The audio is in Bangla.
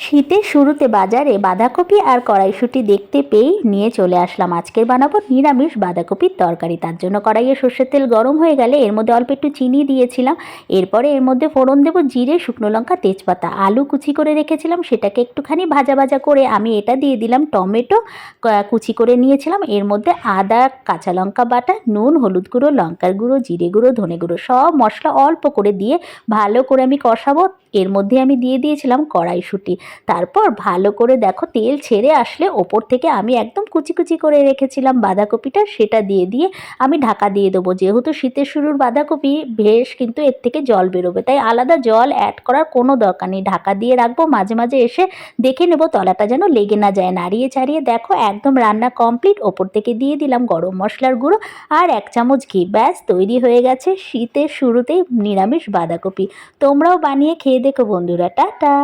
শীতের শুরুতে বাজারে বাঁধাকপি আর কড়াইশুঁটি দেখতে পেয়েই নিয়ে চলে আসলাম। আজকের বানাবো নিরামিষ বাঁধাকপির তরকারি। তার জন্য কড়াইয়ে সর্ষের তেল গরম হয়ে গেলে এর মধ্যে অল্প একটু চিনি দিয়েছিলাম। এরপরে এর মধ্যে ফোড়ন দেবো জিরে, শুকনো লঙ্কা, তেজপাতা। আলু কুচি করে রেখেছিলাম, সেটাকে একটুখানি ভাজা ভাজা করে আমি এটা দিয়ে দিলাম টমেটো কুচি করে নিয়েছিলাম। এর মধ্যে আদা, কাঁচা লঙ্কা বাটা, নুন, হলুদ গুঁড়ো, লঙ্কার গুঁড়ো, জিরে গুঁড়ো, ধনে গুঁড়ো সব মশলা অল্প করে দিয়ে ভালো করে আমি কষাবো। এর মধ্যে আমি দিয়ে দিয়েছিলাম কড়াইশুঁটি। তারপর ভালো করে দেখো তেল ছেড়ে আসলে ওপর থেকে আমি একদম কুচি কুচি করে রেখেছিলাম বাঁধাকপিটা, সেটা দিয়ে দিয়ে আমি ঢাকা দিয়ে দেবো। যেহেতু শীতের শুরুর বাঁধাকপি বেশ কিন্তু এর থেকে জল বেরোবে, তাই আলাদা জল অ্যাড করার কোনো দরকার নেই। ঢাকা দিয়ে রাখবো, মাঝে মাঝে এসে দেখে নেব তলাটা যেন লেগে না যায়। নাড়িয়ে চাড়িয়ে দেখো একদম রান্না কমপ্লিট। ওপর থেকে দিয়ে দিলাম গরম মশলার গুঁড়ো আর 1 চামচ ঘি। ব্যাস তৈরি হয়ে গেছে শীতের শুরুতেই নিরামিষ বাঁধাকপি। তোমরাও বানিয়ে খেয়ে দেখো বন্ধুরা। টাটা।